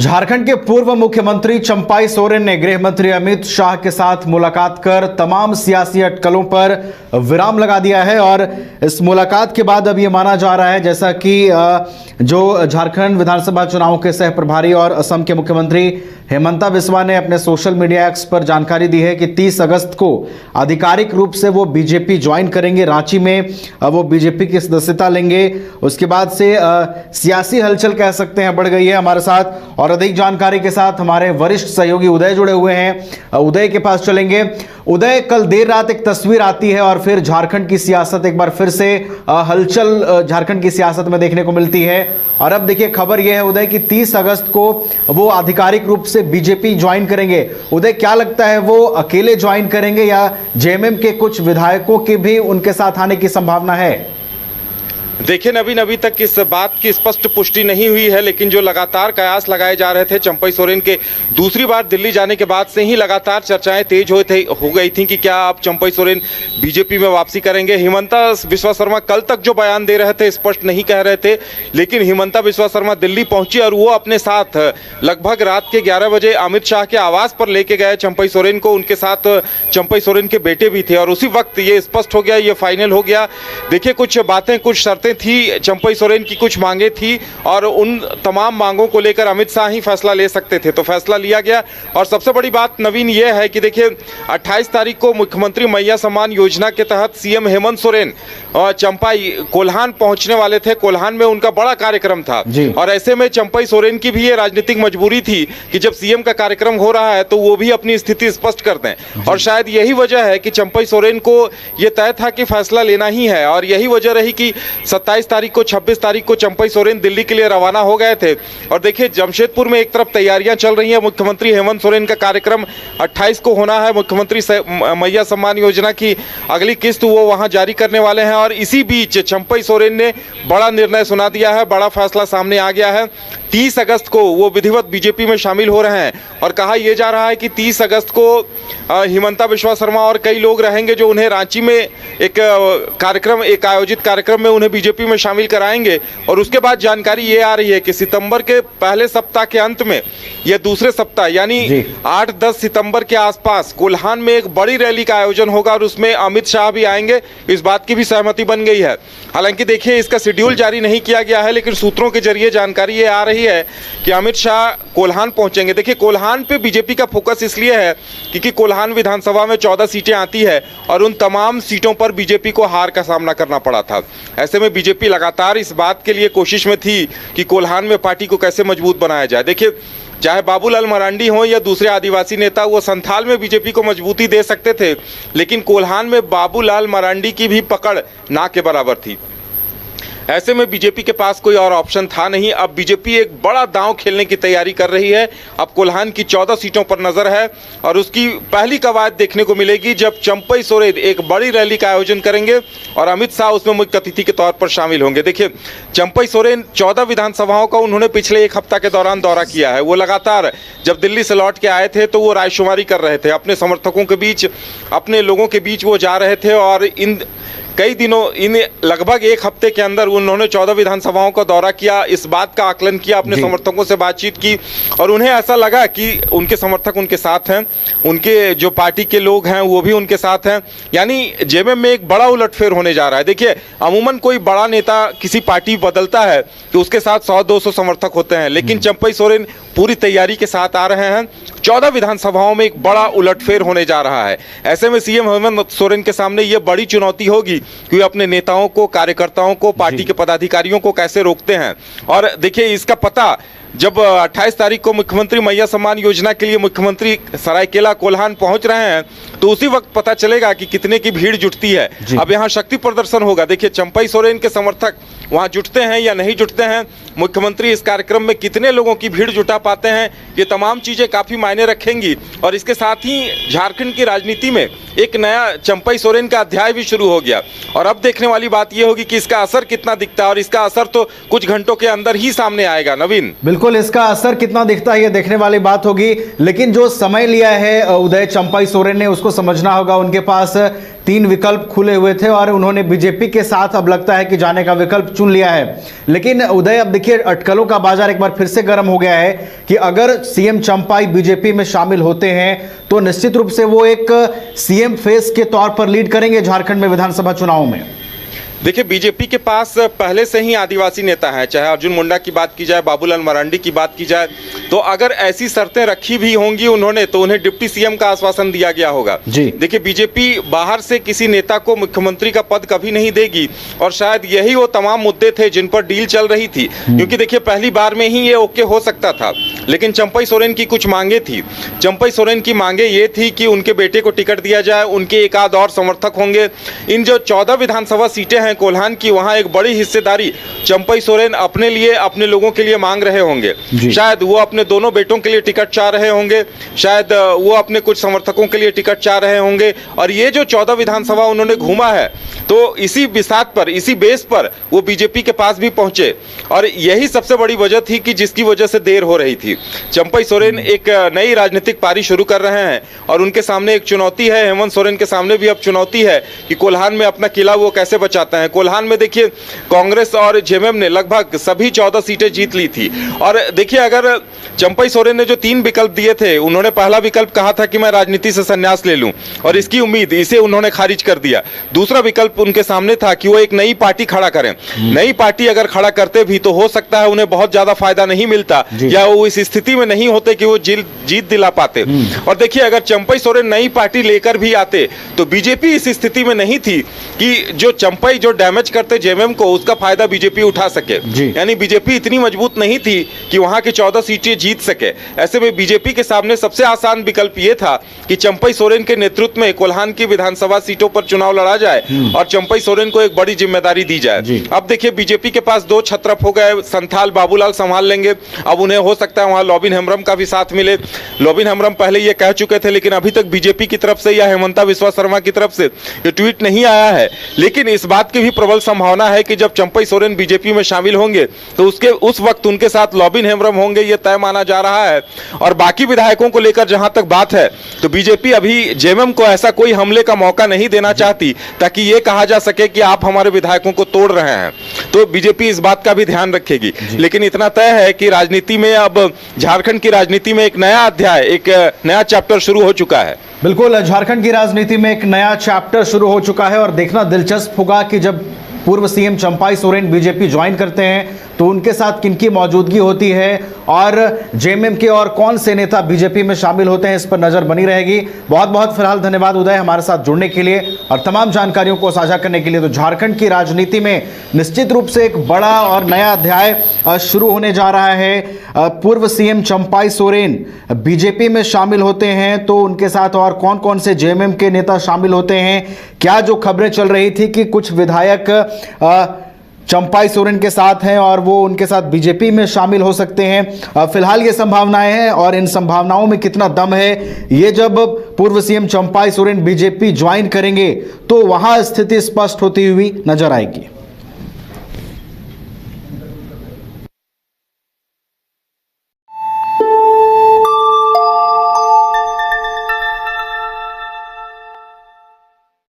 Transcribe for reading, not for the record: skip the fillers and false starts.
झारखंड के पूर्व मुख्यमंत्री चंपाई सोरेन ने गृह मंत्री अमित शाह के साथ मुलाकात कर तमाम सियासी अटकलों पर विराम लगा दिया है। और इस मुलाकात के बाद अब ये माना जा रहा है, जैसा कि जो झारखंड विधानसभा चुनाव के सह प्रभारी और असम के मुख्यमंत्री हेमंता बिस्वा ने अपने सोशल मीडिया एक्स पर जानकारी दी है कि 30 अगस्त को आधिकारिक रूप से वो बीजेपी ज्वाइन करेंगे। रांची में वो बीजेपी की सदस्यता लेंगे। उसके बाद से सियासी हलचल कह सकते हैं बढ़ गई है। हमारे साथ और अधिक जानकारी के साथ हमारे वरिष्ठ सहयोगी उदय जुड़े हुए हैं। उदय के पास चलेंगे। उदय, कल देर रात एक तस्वीर आती है और फिर झारखंड की सियासत एक बार फिर से हलचल झारखंड की सियासत में देखने को मिलती है। और अब देखिए खबर यह है उदय कि 30 अगस्त को वो आधिकारिक रूप से बीजेपी ज्वाइन करेंगे। उदय, क्या लगता है वो अकेले ज्वाइन करेंगे या जेएमएम के कुछ विधायकों के भी उनके साथ आने की संभावना है? देखिए नवीन, अभी तक इस बात की स्पष्ट पुष्टि नहीं हुई है, लेकिन जो लगातार कयास लगाए जा रहे थे चंपाई सोरेन के दूसरी बार दिल्ली जाने के बाद से ही लगातार चर्चाएं तेज हो गई थी कि क्या अब चंपाई सोरेन बीजेपी में वापसी करेंगे। हिमंता बिस्वा शर्मा कल तक जो बयान दे रहे थे स्पष्ट नहीं कह रहे थे, लेकिन हिमंता बिस्वा शर्मा दिल्ली पहुंची और वो अपने साथ लगभग रात के 11 बजे अमित शाह के आवास पर लेके गए चंपाई सोरेन को। उनके साथ चंपाई सोरेन के बेटे भी थे और उसी वक्त ये स्पष्ट हो गया, ये फाइनल हो गया। देखिए कुछ बातें, कुछ शर्तें थी, चंपाई सोरेन की कुछ मांगे थी और उन तमाम मांगों को लेकर अमित शाह ही फैसला ले सकते थे, तो फैसला लिया गया। और सबसे बड़ी बात नवीन ये है कि देखिए 28 तारीख को मुख्यमंत्री मैया सम्मान योजना के तहत सीएम हेमंत सोरेन और चंपाई कोल्हान पहुंचने वाले थे। कोल्हान में उनका बड़ा कार्यक्रम था और ऐसे में चंपाई सोरेन की भी ये राजनीतिक मजबूरी थी कि जब सीएम का कार्यक्रम हो रहा है तो वो भी अपनी स्थिति स्पष्ट कर दें। और शायद यही वजह है कि चंपाई सोरेन को ये तय था कि फैसला लेना ही है और यही वजह रही कि 27 तारीख को 26 तारीख को चंपाई सोरेन दिल्ली के लिए रवाना हो गए थे। और देखिए जमशेदपुर में एक तरफ तैयारियां चल रही हैं, मुख्यमंत्री हेमंत सोरेन का कार्यक्रम 28 को होना है। मुख्यमंत्री मैया सम्मान योजना की अगली किस्त वो वहां जारी करने वाले हैं और इसी बीच चंपाई सोरेन ने बड़ा निर्णय सुना दिया है, बड़ा फैसला सामने आ गया है। 30 अगस्त को वो विधिवत बीजेपी में शामिल हो रहे हैं और कहा यह जा रहा है कि 30 अगस्त को हिमंता बिस्वा शर्मा और कई लोग रहेंगे जो उन्हें रांची में एक आयोजित कार्यक्रम में उन्हें बीजेपी में शामिल कराएंगे। और उसके बाद जानकारी ये आ रही है कि सितंबर के पहले सप्ताह के अंत में या दूसरे सप्ताह यानी 8-10 सितंबर के आसपास कोल्हान में एक बड़ी रैली का आयोजन होगा और उसमें अमित शाह भी आएंगे। इस बात की भी सहमति बन गई है। हालांकि देखिए इसका शेड्यूल जारी नहीं किया गया है, लेकिन सूत्रों के जरिए जानकारी ये आ रही है कि अमित शाह कोल्हान पहुंचेंगे। देखिए कोल्हान पे बीजेपी का फोकस इसलिए है क्योंकि कोल्हान विधानसभा में 14 सीटें आती है और उन तमाम सीटों पर बीजेपी को हार का सामना करना पड़ा था। ऐसे में बीजेपी लगातार इस बात के लिए कोशिश में थी कि कोल्हान में पार्टी को कैसे मजबूत बनाया जाए। देखिए चाहे बाबूलाल मरांडी हो या दूसरे आदिवासी नेता, वो संथाल में बीजेपी को मजबूती दे सकते थे, लेकिन कोल्हान में बाबूलाल मरांडी की भी पकड़ ना के बराबर थी। ऐसे में बीजेपी के पास कोई और ऑप्शन था नहीं। अब बीजेपी एक बड़ा दांव खेलने की तैयारी कर रही है। अब कोल्हान की 14 सीटों पर नजर है और उसकी पहली कवायद देखने को मिलेगी जब चंपाई सोरेन एक बड़ी रैली का आयोजन करेंगे और अमित शाह उसमें मुख्य अतिथि के तौर पर शामिल होंगे। देखिए चंपाई सोरेन 14 विधानसभाओं का उन्होंने पिछले एक हफ्ता के दौरान दौरा किया है। वो लगातार जब दिल्ली से लौट के आए थे तो वो रायशुमारी कर रहे थे, अपने समर्थकों के बीच, अपने लोगों के बीच वो जा रहे थे और इन लगभग एक हफ्ते के अंदर उन्होंने 14 विधानसभाओं का दौरा किया, इस बात का आकलन किया, अपने समर्थकों से बातचीत की और उन्हें ऐसा लगा कि उनके समर्थक उनके साथ हैं, उनके जो पार्टी के लोग हैं वो भी उनके साथ हैं। यानी जेएमएम में एक बड़ा उलटफेर होने जा रहा है। देखिए अमूमन कोई बड़ा नेता किसी पार्टी बदलता है तो उसके साथ 100-200 समर्थक होते हैं, लेकिन चंपाई सोरेन पूरी तैयारी के साथ आ रहे हैं। 14 विधानसभाओं में एक बड़ा उलटफेर होने जा रहा है। ऐसे में सीएम हेमंत सोरेन के सामने ये बड़ी चुनौती होगी कि वे अपने नेताओं को, कार्यकर्ताओं को, पार्टी के पदाधिकारियों को कैसे रोकते हैं। और देखिए इसका पता जब 28 तारीख को मुख्यमंत्री मैया सम्मान योजना के लिए मुख्यमंत्री सरायकेला कोल्हान पहुंच रहे हैं तो उसी वक्त पता चलेगा कि कितने की भीड़ जुटती है। अब यहां शक्ति प्रदर्शन होगा। देखिए चंपाई सोरेन के समर्थक वहां जुटते हैं या नहीं जुटते हैं, मुख्यमंत्री इस कार्यक्रम में कितने लोगों की भीड़ जुटा पाते हैं, ये तमाम चीजें काफी मायने रखेंगी। और इसके साथ ही झारखंड की राजनीति में एक नया चंपाई सोरेन का अध्याय भी शुरू हो गया और अब देखने वाली बात यह होगी कि इसका असर कितना दिखता है और इसका असर तो कुछ घंटों के अंदर ही सामने आएगा। नवीन, बिल्कुल, इसका असर कितना दिखता है ये देखने वाली बात होगी, लेकिन जो समय लिया है उदय चंपाई सोरेन ने, उसको समझना होगा। उनके पास 3 विकल्प खुले हुए थे और उन्होंने बीजेपी के साथ अब लगता है कि जाने का विकल्प चुन लिया है। लेकिन उदय, अब देखिए अटकलों का बाजार एक बार फिर से गर्म हो गया है कि अगर सीएम चंपाई बीजेपी में शामिल होते हैं तो निश्चित रूप से वो एक सीएम फेस के तौर पर लीड करेंगे झारखंड में विधानसभा चुनाव में। देखिए, बीजेपी के पास पहले से ही आदिवासी नेता हैं, चाहे अर्जुन मुंडा की बात की जाए, बाबूलाल मरांडी की बात की जाए, तो अगर ऐसी शर्तें रखी भी होंगी उन्होंने तो उन्हें डिप्टी सीएम का आश्वासन दिया गया होगा। जी देखिए, बीजेपी बाहर से किसी नेता को मुख्यमंत्री का पद कभी नहीं देगी और शायद यही वो तमाम मुद्दे थे जिन पर डील चल रही थी, क्योंकि देखिए पहली बार में ही ये ओके हो सकता था, लेकिन चंपई सोरेन की कुछ मांगे थी। चंपई सोरेन की मांगे ये थी कि उनके बेटे को टिकट दिया जाए, उनके एक आध और समर्थक होंगे। इन जो 14 विधानसभा सीटें हैं कोल्हान की, वहां एक बड़ी हिस्सेदारी चंपई सोरेन अपने लिए, अपने लोगों के लिए मांग रहे होंगे। शायद वो अपने दोनों बेटों के लिए टिकट चाह रहे होंगे, शायद वो अपने कुछ समर्थकों के लिए टिकट चाह रहे होंगे। और ये जो 14 विधानसभा उन्होंने घूमा है, तो इसी बिसात पर, इसी बेस पर वो बीजेपी के पास भी पहुंचे और यही सबसे बड़ी वजह थी कि जिसकी वजह से देर हो रही थी। चंपई सोरेन एक नई राजनीतिक पारी शुरू कर रहे हैं और उनके सामने एक चुनौती है। हेमंत सोरेन के सामने भी अब चुनौती है कि कोल्हान में अपना किला वो कैसे बचाते हैं। कोल्हान में देखिए कांग्रेस और जेएमएम ने लगभग सभी 14 सीटें जीत ली थी। और देखिए, अगर चंपई सोरेन ने जो 3 विकल्प दिए थे, उन्होंने पहला विकल्प कहा था कि मैं राजनीति से संन्यास ले लूं और इसकी उम्मीद, इसे उन्होंने खारिज कर दिया। दूसरा विकल्प उनके सामने था कि वो एक नई पार्टी खड़ा करें। नई पार्टी अगर खड़ा करते भी तो हो सकता है उन्हें बहुत ज्यादा फायदा नहीं मिलता या वो इस स्थिति में नहीं होते कि वो जीत दिला पाते। और देखिए, अगर चंपई सोरेन नई पार्टी लेकर भी आते तो बीजेपी इस स्थिति में नहीं थी कि जो चंपई जो डैमेज करते जेएमएम को, उसका फायदा बीजेपी उठा सके। यानी बीजेपी इतनी मजबूत नहीं थी कि वहां की 14 सीटें जीत सके। ऐसे में बीजेपी के सामने सबसे आसान विकल्प यह था कि चंपई सोरेन के नेतृत्व में कोल्हान की विधानसभा सीटों पर चुनाव लड़ा जाए और चंपई सोरेन को एक बड़ी जिम्मेदारी दी जाए। अब देखिए, बीजेपी के पास 2 छत्रप हो गए, संथाल बाबूलाल संभाल लेंगे। अब उन्हें हो सकता है वहां लॉबिन हेम्ब्रम का भी साथ मिले। लॉबिन हेम्ब्रम पहले ये कह चुके थे, लेकिन अभी तक बीजेपी की तरफ से या हेमंता विश्वा शर्मा की तरफ से ये ट्वीट नहीं आया है। लेकिन इस बात की भी प्रबल संभावना है कि जब चंपई सोरेन बीजेपी में शामिल होंगे तो उस वक्त उनके साथ लॉबिन हेम्ब्रम होंगे, ये तय माना जा रहा है। और बाकी विधायकों को लेकर जहां तक बात है, तो बीजेपी अभी जेएमएम को ऐसा कोई हमले का मौका नहीं देना चाहती ताकि ये कहा जा सके कि आप हमारे विधायकों को तोड़ रहे हैं। तो बीजेपी इस बात का भी ध्यान रखेगी। लेकिन इतना तय है कि राजनीति में, अब झारखंड की राजनीति में एक नया अध्याय, एक नया चैप्टर शुरू हो चुका है। बिल्कुल, झारखंड की राजनीति में एक नया चैप्टर शुरू हो चुका है और देखना दिलचस्प होगा कि जब पूर्व CM Champai Soren BJP join करते हैं तो उनके साथ किनकी मौजूदगी होती है और जेएमएम के और कौन से नेता बीजेपी में शामिल होते हैं, इस पर नजर बनी रहेगी। बहुत बहुत फिलहाल धन्यवाद उदय, हमारे साथ जुड़ने के लिए और तमाम जानकारियों को साझा करने के लिए। तो झारखंड की राजनीति में निश्चित रूप से एक बड़ा और नया अध्याय शुरू होने जा रहा है। पूर्व सीएम चंपाई सोरेन बीजेपी में शामिल होते हैं तो उनके साथ और कौन कौन से जेएमएम के नेता शामिल होते हैं। क्या जो खबरें चल रही थी कि कुछ विधायक चंपाई सोरेन के साथ हैं और वो उनके साथ बीजेपी में शामिल हो सकते हैं, फिलहाल ये संभावनाएं हैं और इन संभावनाओं में कितना दम है, ये जब पूर्व CM Champai Soren BJP join करेंगे तो वहां स्थिति स्पष्ट होती हुई नजर आएगी।